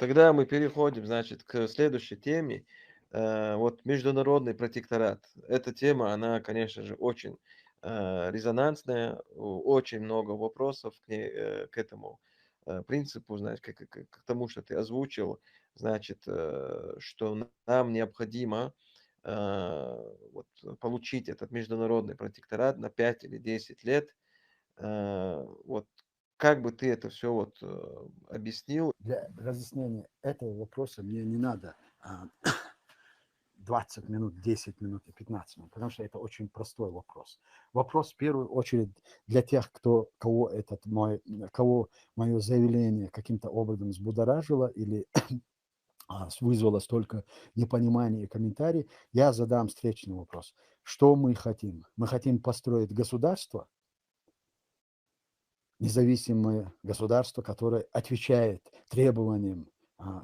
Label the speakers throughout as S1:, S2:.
S1: Тогда мы переходим, значит, к следующей теме. Вот международный протекторат. Эта тема, она, конечно же, очень резонансная, очень много вопросов к этому принципу, значит, к тому, что ты озвучил, значит, что нам необходимо вот, получить этот международный протекторат на 5 или 10 лет. Вот как бы ты это все вот объяснил?
S2: Для разъяснения этого вопроса мне не надо 20 минут, 10 минут и 15 минут, потому что это очень простой вопрос. Вопрос в первую очередь для тех, кого мое заявление каким-то образом взбудоражило или вызвало столько непонимания и комментариев, я задам встречный вопрос. Что мы хотим? Мы хотим построить государство, независимое государство, которое отвечает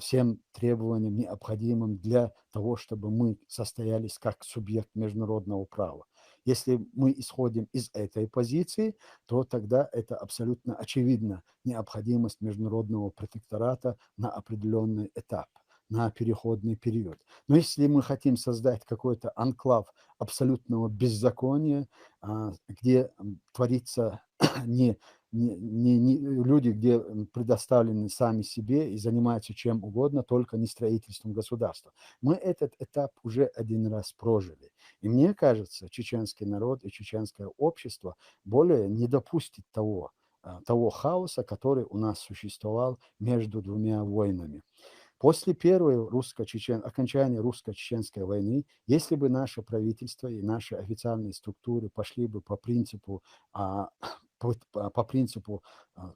S2: всем требованиям, необходимым для того, чтобы мы состоялись как субъект международного права. Если мы исходим из этой позиции, то тогда это абсолютно очевидно необходимость международного протектората на определенный этап, на переходный период. Но если мы хотим создать какой-то анклав абсолютного беззакония, где творится не люди, где предоставлены сами себе и занимаются чем угодно, только не строительством государства. Мы этот этап уже один раз прожили. И мне кажется, чеченский народ и чеченское общество более не допустит того хаоса, который у нас существовал между двумя войнами. После первой окончания русско-чеченской войны, если бы наше правительство и наши официальные структуры пошли бы а, по принципу а,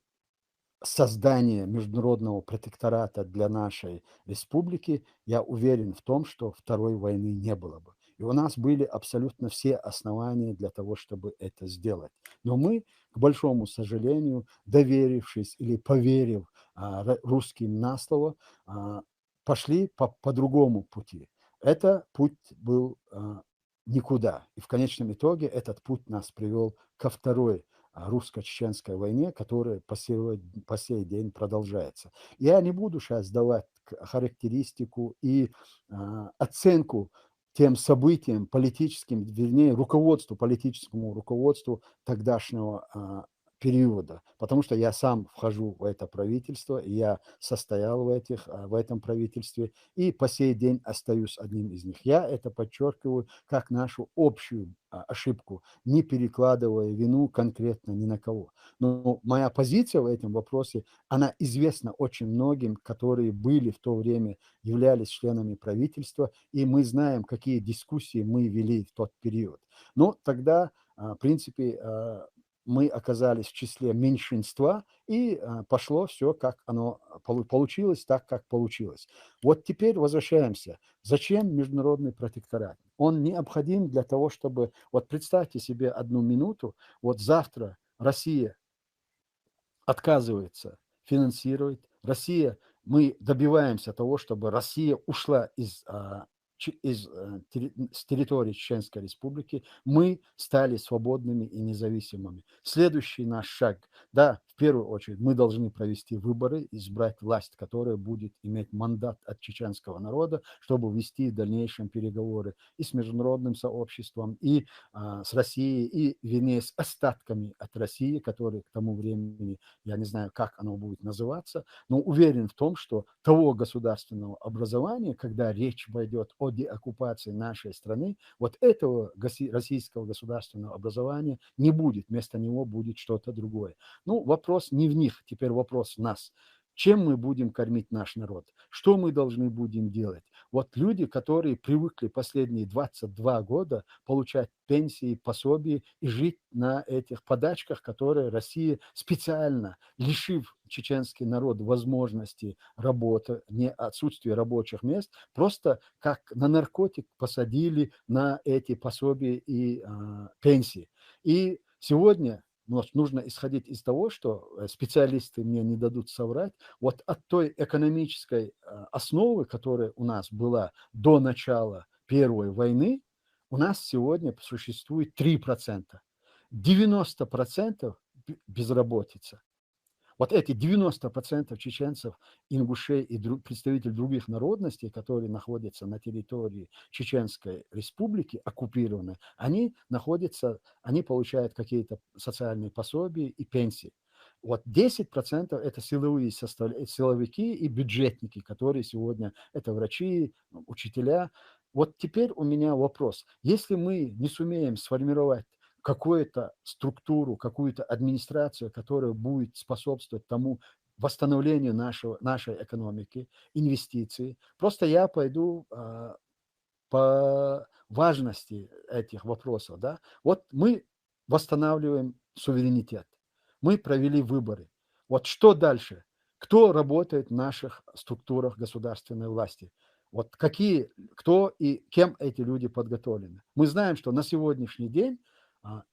S2: создания международного протектората для нашей республики, я уверен в том, что второй войны не было бы. И у нас были абсолютно все основания для того, чтобы это сделать. Но мы, к большому сожалению, доверившись или поверив русским на слово, пошли по другому пути. Это путь был никуда. И в конечном итоге этот путь нас привел ко второй русско-чеченской войне, которая по сей день продолжается. Я не буду сейчас давать характеристику и оценку тем событиям политическим, вернее, политическому руководству тогдашнего периода, потому что я сам вхожу в это правительство, и я состоял в этом правительстве, и по сей день остаюсь одним из них. Я это подчеркиваю как нашу общую ошибку, не перекладывая вину конкретно ни на кого. Но моя позиция в этом вопросе, она известна очень многим, которые были в то время, являлись членами правительства, и мы знаем, какие дискуссии мы вели в тот период. Но тогда, в принципе, мы оказались в числе меньшинства, и пошло все, как оно получилось, так, как получилось. Вот теперь возвращаемся. Зачем международный протекторат? Он необходим для того, чтобы... Вот представьте себе одну минуту, вот завтра Россия отказывается финансировать, мы добиваемся того, чтобы Россия ушла с территории Чеченской Республики, мы стали свободными и независимыми. Следующий наш шаг, да, в первую очередь, мы должны провести выборы, избрать власть, которая будет иметь мандат от чеченского народа, чтобы вести в дальнейшем переговоры и с международным сообществом, и с Россией, и, вернее, с остатками от России, которые к тому времени, я не знаю, как оно будет называться, но уверен в том, что того государственного образования, когда речь пойдет о деоккупации нашей страны, вот этого российского государственного образования не будет, вместо него будет что-то другое. Ну, вопрос не в них, теперь вопрос в нас. Чем мы будем кормить наш народ? Что мы должны будем делать? Вот люди, которые привыкли последние 22 года получать пенсии, пособия и жить на этих подачках, которые Россия специально, лишив чеченский народ возможности работы, не отсутствия рабочих мест, просто как на наркотик посадили на эти пособия и пенсии. И сегодня нужно исходить из того, что специалисты мне не дадут соврать, вот от той экономической основы, которая у нас была до начала Первой войны, у нас сегодня существует 3%. 90% безработица. Вот эти 90% чеченцев, ингушей и представителей других народностей, которые находятся на территории Чеченской Республики, оккупированной, они находятся, они получают какие-то социальные пособия и пенсии. Вот 10% это силовики и бюджетники, которые сегодня, это врачи, учителя. Вот теперь у меня вопрос. Если мы не сумеем сформировать какую-то структуру, какую-то администрацию, которая будет способствовать тому восстановлению нашей экономики, инвестиций, просто я пойду по важности этих вопросов. Да? Вот мы восстанавливаем суверенитет, мы провели выборы. Вот что дальше? Кто работает в наших структурах государственной власти? Вот кто и кем эти люди подготовлены? Мы знаем, что на сегодняшний день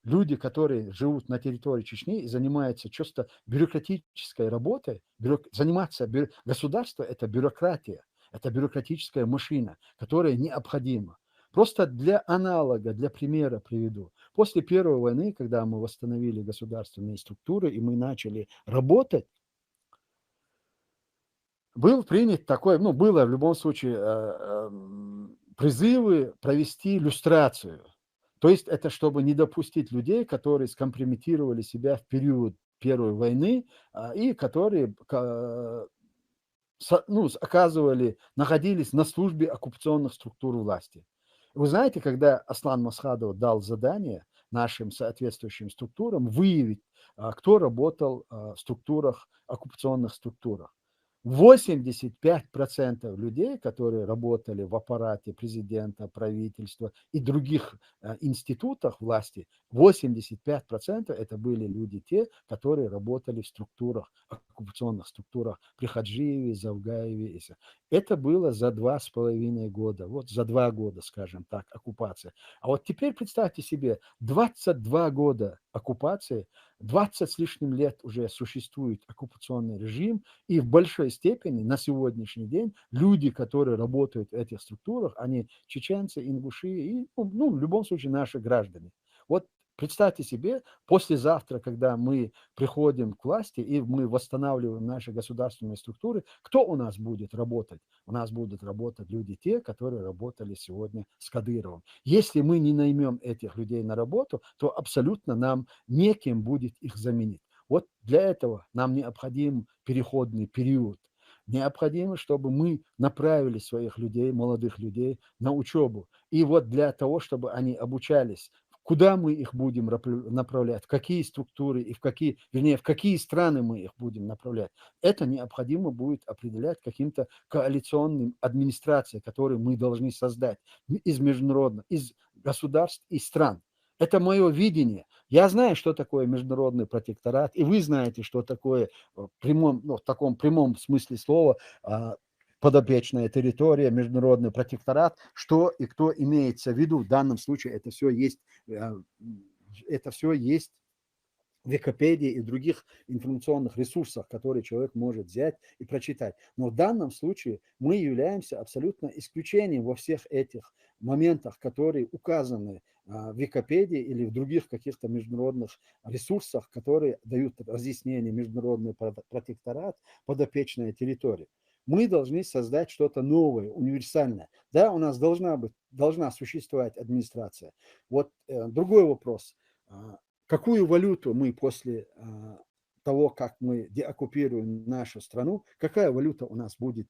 S2: люди, которые живут на территории Чечни и занимаются чисто бюрократической работой, государство – это бюрократия. Это бюрократическая машина, которая необходима. Просто для аналога, для примера приведу. После Первой войны, когда мы восстановили государственные структуры и мы начали работать, был принят такой, было в любом случае призывы провести люстрацию. То есть это чтобы не допустить людей, которые скомпрометировали себя в период Первой войны и которые находились на службе оккупационных структур власти. Вы знаете, когда Аслан Масхадов дал задание нашим соответствующим структурам выявить, кто работал в оккупационных структурах, 85% людей, которые работали в аппарате президента, правительства и других институтах власти, 85% это были люди те, которые работали в оккупационных структурах при Хаджиеве, Завгаеве. Это было за 2,5 года, вот за 2 года, скажем так, оккупация. А вот теперь представьте себе, 22 года оккупации, 20 с лишним лет уже существует оккупационный режим, и в большой степени на сегодняшний день люди, которые работают в этих структурах, они чеченцы, ингуши и, в любом случае, наши граждане. Вот представьте себе, послезавтра, когда мы приходим к власти и мы восстанавливаем наши государственные структуры, кто у нас будет работать? У нас будут работать люди те, которые работали сегодня с Кадыровым. Если мы не наймем этих людей на работу, то абсолютно нам неким будет их заменить. Вот для этого нам необходим переходный период. Необходимо, чтобы мы направили своих людей, молодых людей на учебу. И вот для того, чтобы они обучались, куда мы их будем направлять, в какие структуры и в какие страны мы их будем направлять, это необходимо будет определять каким-то коалиционным администрацией, которую мы должны создать из государств и стран. Это мое видение. Я знаю, что такое международный протекторат, и вы знаете, что такое в таком прямом смысле слова подопечная территория, международный протекторат, что и кто имеется в виду. В данном случае это все есть в Википедии и других информационных ресурсах, которые человек может взять и прочитать. Но в данном случае мы являемся абсолютно исключением во всех этих моментах, которые указаны в Википедии или в других каких-то международных ресурсах, которые дают разъяснение международный протекторат, подопечная территория. Мы должны создать что-то новое, универсальное. Да, у нас должна существовать администрация. Вот другой вопрос. Какую валюту мы после того, как мы деоккупируем нашу страну, какая валюта у нас будет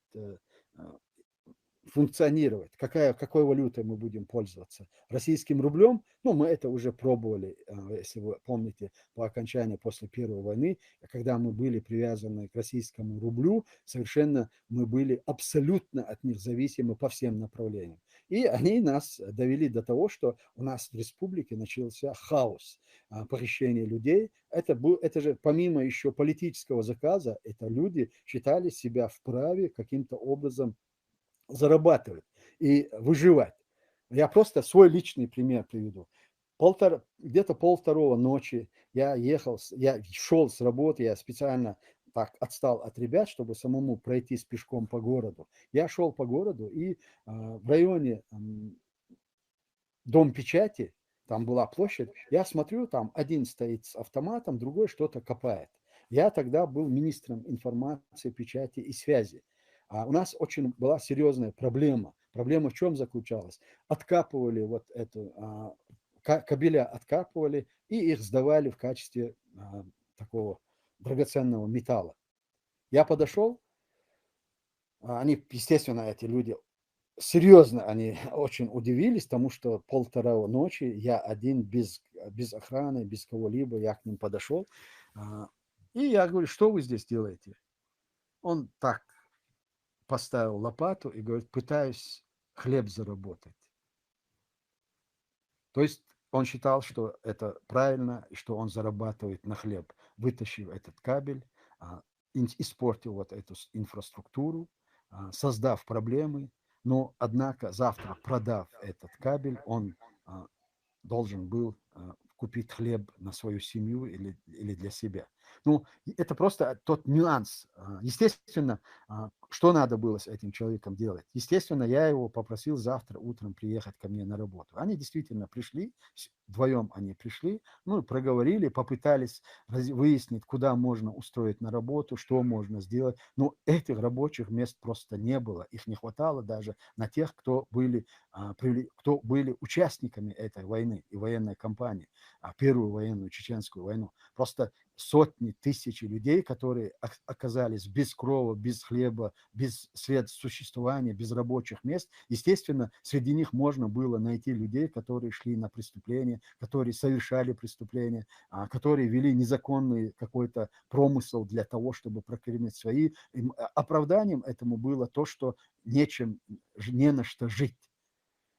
S2: функционировать, какой валютой мы будем пользоваться? Российским рублем? Мы это уже пробовали, если вы помните, по окончании после Первой войны, когда мы были привязаны к российскому рублю, совершенно мы были абсолютно от них зависимы по всем направлениям. И они нас довели до того, что у нас в республике начался хаос, похищение людей. Это же помимо еще политического заказа, это люди считали себя вправе каким-то образом зарабатывать и выживать. Я просто свой личный пример приведу. Где-то 1:30 ночи я шел с работы, я специально так отстал от ребят, чтобы самому пройтись пешком по городу. Я шел по городу и в районе Дом печати, там была площадь, я смотрю, там один стоит с автоматом, другой что-то копает. Я тогда был министром информации, печати и связи. У нас очень была серьезная проблема. Проблема в чем заключалась? Откапывали вот эту, кабеля откапывали и их сдавали в качестве такого драгоценного металла. Я подошел, они, естественно, эти люди серьезно, они очень удивились, потому что 1:30 ночи я один, без охраны, без кого-либо, я к ним подошел. И я говорю, что вы здесь делаете? Он так поставил лопату и говорит, пытаюсь хлеб заработать. То есть он считал, что это правильно, и что он зарабатывает на хлеб, вытащив этот кабель, испортил вот эту инфраструктуру, создав проблемы, но, однако, завтра, продав этот кабель, он должен был купить хлеб на свою семью или для себя. Ну, это просто тот нюанс. Естественно, что надо было с этим человеком делать? Естественно, я его попросил завтра утром приехать ко мне на работу. Они действительно пришли, вдвоем они пришли, ну, проговорили, попытались выяснить, куда можно устроить на работу, что можно сделать. Но этих рабочих мест просто не было. Их не хватало даже на тех, кто были участниками этой войны и военной кампании, Первую военную чеченскую войну. Просто сотни, тысячи людей, которые оказались без крова, без хлеба, без средств существования, без рабочих мест. Естественно, среди них можно было найти людей, которые шли на преступления, которые совершали преступления, которые вели незаконный какой-то промысел для того, чтобы прокормить свои. И оправданием этому было то, что не на что жить.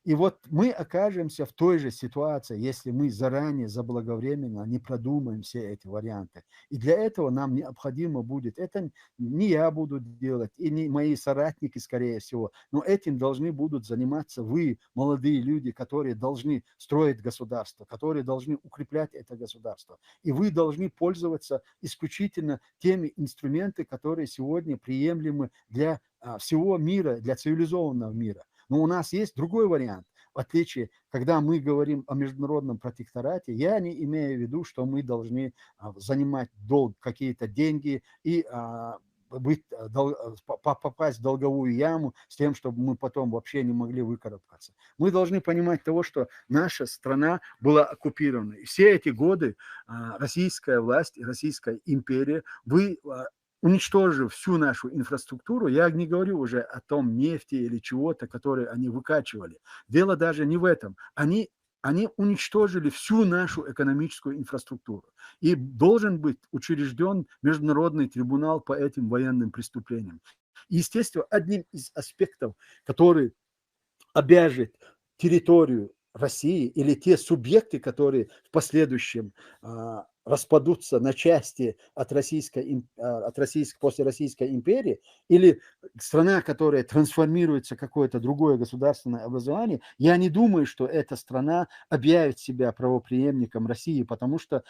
S2: И вот мы окажемся в той же ситуации, если мы заранее, заблаговременно не продумаем все эти варианты. И для этого нам необходимо будет, это не я буду делать, и не мои соратники, скорее всего, но этим должны будут заниматься вы, молодые люди, которые должны строить государство, которые должны укреплять это государство. И вы должны пользоваться исключительно теми инструментами, которые сегодня приемлемы для всего мира, для цивилизованного мира. Но у нас есть другой вариант. В отличие, когда мы говорим о международном протекторате, я не имею в виду, что мы должны занимать какие-то деньги и попасть в долговую яму с тем, чтобы мы потом вообще не могли выкарабкаться. Мы должны понимать того, что наша страна была оккупирована. И все эти годы российская власть и Российская империя уничтожив всю нашу инфраструктуру, я не говорю уже о том нефти или чего-то, которые они выкачивали. Дело даже не в этом. Они уничтожили всю нашу экономическую инфраструктуру. И должен быть учрежден международный трибунал по этим военным преступлениям. Естественно, одним из аспектов, который обяжет территорию России или те субъекты, которые в последующем распадутся на части после Российской империи, или страна, которая трансформируется в какое-то другое государственное образование, я не думаю, что эта страна объявит себя правопреемником России, потому что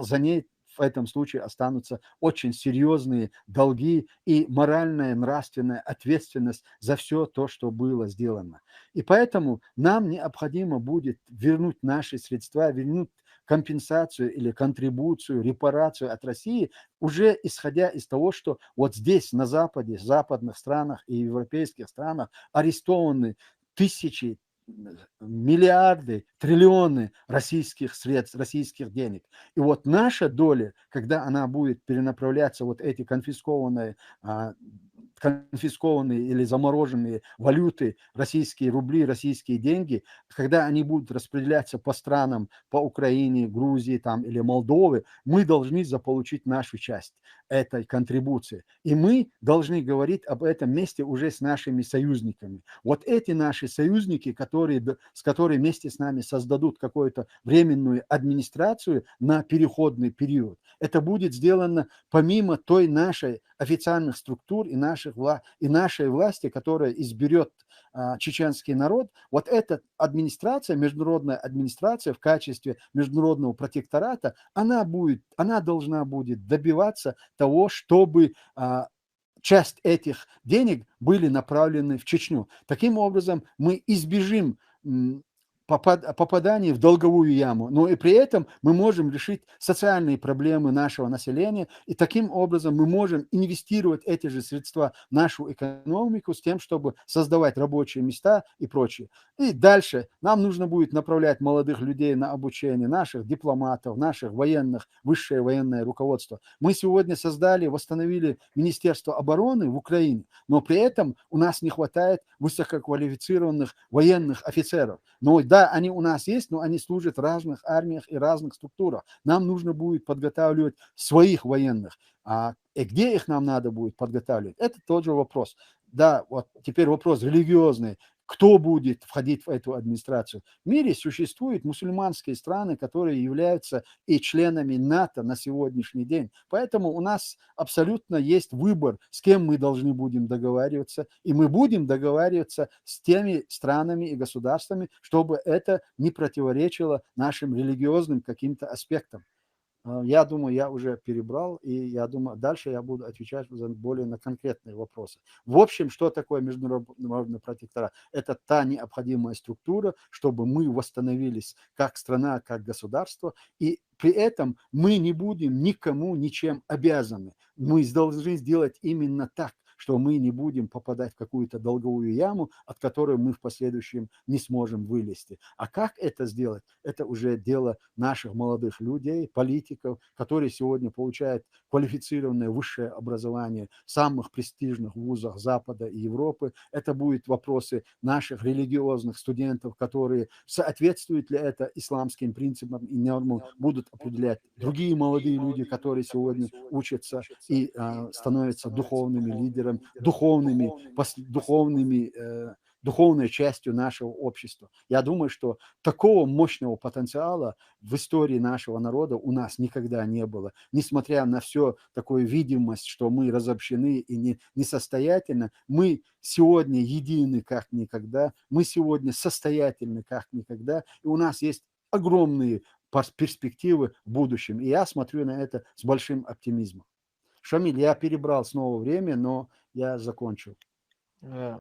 S2: за ней в этом случае останутся очень серьезные долги и моральная, нравственная ответственность за все то, что было сделано. И поэтому нам необходимо будет вернуть наши средства, вернуть компенсацию или контрибуцию, репарацию от России, уже исходя из того, что вот здесь, на Западе, в западных странах и европейских странах арестованы тысячи, миллиарды, триллионы российских средств, российских денег. И вот наша доля, когда она будет перенаправляться, вот эти конфискованные или замороженные валюты, российские рубли, российские деньги, когда они будут распределяться по странам, по Украине, Грузии там, или Молдове, мы должны заполучить нашу часть этой контрибуции. И мы должны говорить об этом месте уже с нашими союзниками. Вот эти наши союзники, с которыми вместе с нами создадут какую-то временную администрацию на переходный период, это будет сделано помимо той нашей официальных структур и нашей власти, которая изберет чеченский народ. Вот эта администрация, международная администрация в качестве международного протектората, она должна будет добиваться того, чтобы часть этих денег были направлены в Чечню. Таким образом, мы избежим попадание в долговую яму, но и при этом мы можем решить социальные проблемы нашего населения, и таким образом мы можем инвестировать эти же средства в нашу экономику с тем, чтобы создавать рабочие места и прочее. И дальше нам нужно будет направлять молодых людей на обучение, наших дипломатов, наших военных, высшее военное руководство. Мы сегодня создали, восстановили Министерство обороны в Украине, но при этом у нас не хватает высококвалифицированных военных офицеров. Но да, они у нас есть, но они служат в разных армиях и разных структурах. Нам нужно будет подготавливать своих военных. И где их нам надо будет подготавливать? Это тот же вопрос. Да, вот теперь вопрос религиозный. Кто будет входить в эту администрацию? В мире существуют мусульманские страны, которые являются и членами НАТО на сегодняшний день. Поэтому у нас абсолютно есть выбор, с кем мы должны будем договариваться. И мы будем договариваться с теми странами и государствами, чтобы это не противоречило нашим религиозным каким-то аспектам. Я думаю, я уже перебрал, и я думаю, дальше я буду отвечать более на конкретные вопросы. В общем, что такое международный протекторат? Это та необходимая структура, чтобы мы восстановились как страна, как государство, и при этом мы не будем никому ничем обязаны. Мы должны сделать именно так, что мы не будем попадать в какую-то долговую яму, от которой мы в последующем не сможем вылезти. А как это сделать? Это уже дело наших молодых людей, политиков, которые сегодня получают квалифицированное высшее образование в самых престижных вузах Запада и Европы. Это будут вопросы наших религиозных студентов, которые соответствуют ли это исламским принципам и нормам, будут определять другие молодые люди, которые сегодня учатся и становятся духовными лидерами, духовной частью нашего общества. Я думаю, что такого мощного потенциала в истории нашего народа у нас никогда не было. Несмотря на всю такую видимость, что мы разобщены и несостоятельны, мы сегодня едины как никогда, мы сегодня состоятельны как никогда, и у нас есть огромные перспективы в будущем. И я смотрю на это с большим оптимизмом. Шамиль, я перебрал снова время, но я закончил.